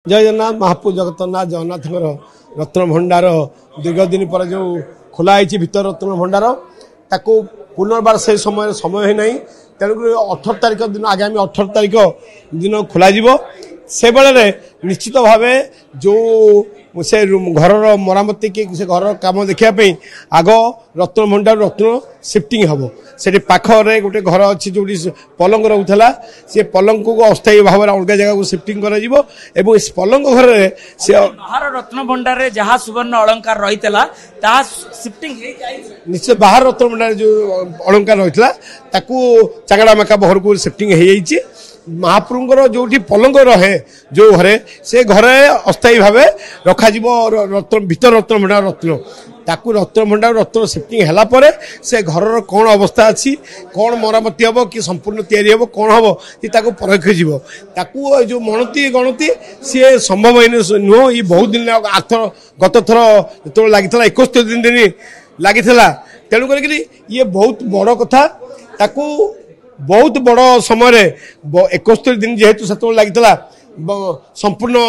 जय जगन्नाथ महाप्रभु जगन्नाथ जगन्नाथ रत्न भंडार दीर्घ दिन पर जो खोलाई भीतर रत्न भंडार ताको पुनर्बार से समय है नहीं तेणुक 18 तारिख दिन आगामी 18 तारिख दिन खोल से बेले निश्चित भाव जो से घर मरामती कि से घर कम देखापी आग रत्न भंडार रत्न शिफ्टिंग हम से पाखरे गोटे घर अच्छी जो पलंग रोला सी पलंग को अस्थायी भाव में अलग जगह को शिफ्टिंग कर पलंग घर से बाहर रत्न भंडार जहाँ सुवर्ण अलंकार रही शिफ्टिंग निश्चय बाहर रत्न भंडार जो अलंकार रही चागड़ा मेका घर को शिफ्टिंग हो महाप्रभुଙ୍କର जोठी पलंग रहे जो घरे से घरे अस्थायी भाव रखा रत्न भीतर रत्न भंडार रत्न ताकू रत्न भंडार रत्न शिफ्टिंग हैला परे से घर कौन अवस्था अच्छी कौन मरामती हम कि संपूर्ण तैयारी हम कौन हम ताकू परख जीव ताकू जो मणती गणती सी संभव नुह ये बहुत दिन गत थर जो लगी 71 दिन लगी तेणुक ये बहुत बड़ कथा ताकू बहुत बड़ समय 71 दिन जेहेतु से लगी संपूर्ण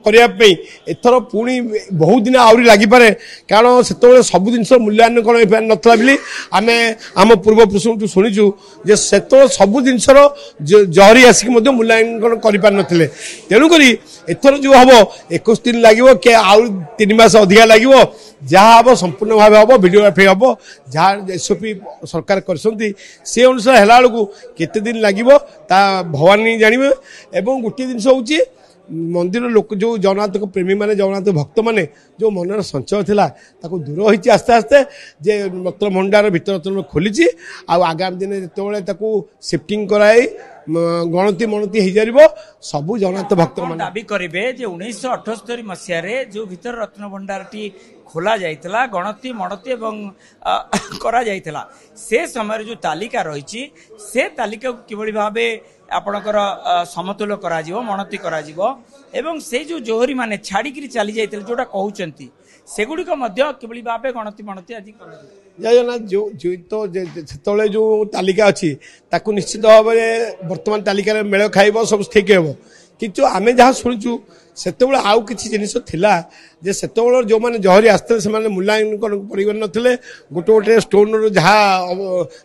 करने एथर पुणी बहुत दिन आहरी लगी पारे कारण से सब जिन मूल्यांकन कौन नाला बोली आम आम पूर्वपुरुष शुणीचु जे से सब जिनसर जहरी आसिक मूल्यांकन कर तेणुक एथर जो हम 21 दिन लगे कि आउ 3 मास अधिका लगे जहाँ हम संपूर्ण भाव हम वीडियोग्राफी हम जहाँ एसओपी सरकार कर अनुसार है बेलू केते दिन लगे भगवान ही जानवे एवं गोटे जिन हूँ मंदिर लोक जो जगन्नाथ प्रेमी माने जगन्नाथ भक्त माने जो मनर संचय थिला ताको दूर होइछि आस्ते आस्ते जे रत्न भंडार भीतर रत्न खोली आगामी दिन जेतेबेले ताको शिफ्टिंग कराई गणती मणती हो जाइबो सबु जगन्नाथ भक्त माने दाबी करिवे जे 1978 मसिया रे जो भीतर रत्न भंडारटी खोला जाइतला गणती मणती एवं करा जाइतला से समय जो तालिका रही से तालिका किभଳି भाबे आपणकर समतुल करा जीवो मणती करा जीवो एवं से जो जोहरी माने छाड़ी चली जाइतले जोटा कहउचंती सेगुडी को मध्य किभଳି भाबे गणती मणती आदि करा जायना जो तो सेतले जो तालिका अच्छी ताकू निश्चित भाव में वर्तमान तालिका मेल खाइब सब ठीक हे किंतु आमे जहाँ शुणुचु सेतबेले आउ किछि जिनिस थिला जे सेतबेले जो माने जहरी आस्ते से माने मूल्यांकन परिगण नथिले गोटे गोटे स्टोन जहाँ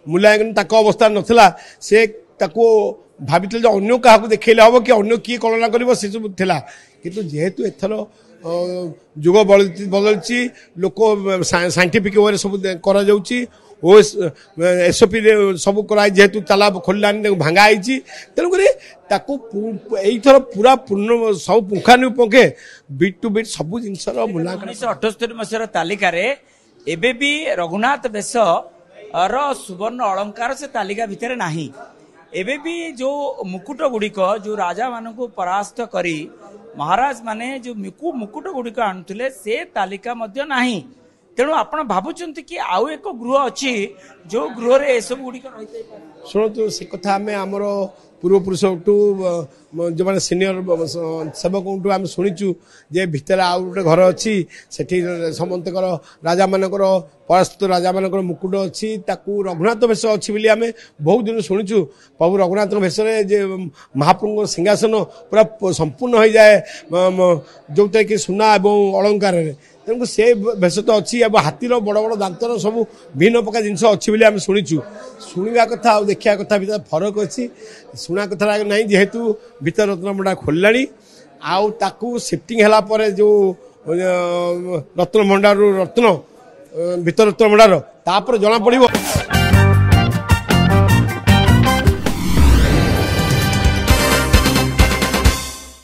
मूल्यांकन ताको अवस्था नथिला से ताको भावितले जो अन्य क्या देखले हम कि अन्य किए कल्पना कर सब थिला किंतु जेहेतु एथर जुग बदलची लोक साइंटिफिक वे सब करा जाउची ओ एसओपी सब कराई जेहेतु ताला खोलानी भांगाई तेणुक एथर पूरा पूर्ण सब पुंखानुपुंखे बीट टू बीट सब जिन मूल्यांकन 1978 मसीह तालिका एबे भी रघुनाथ बेश सुवर्ण अलंकार से तालिका भितर नाही एबे भी जो मुकुट गुड़िक जो राजा मान को परास्त करी महाराज माने जो मुकुट गुड़िक आणुले से तालिका मध्य नाही तेणु आपण भावुंट कि आउ एक गृह अच्छी जो गृह रे ए सब गुड़िक रही शुणु से कथा आम आमर पूर्वपुरुष जो मैंने सीनियर सेवक आम शुणीचु जे भितर आउ गोटे घर अच्छी सेठी समंतर राजा मानकर परास्त राजा मानकर मुकुट अच्छी ताकू रघुनाथ भेष अच्छी बोली आम बहुत दिन शुणीचु प्रभु रघुनाथ भेष जे महाप्रभु सिंहासन पूरा संपूर्ण हो जाए जोटा कि सुना एवं अलंकार तेणु से भेष तो अच्छी हाथीर बड़ बड़ दांतर सब भिन्न प्रकार जिन अच्छी बोली आम शुणीचु शुणा कथा और देखा कथा भीतर फरक अच्छी शुणा कथा ना जेहेतु भीतर रत्न भंडार खोललानी आउ ताकू शिफ्टिंग हैला परे जो रत्न भंडार रत्न भीतर रत्न भंडार तापर जना पड़िबो।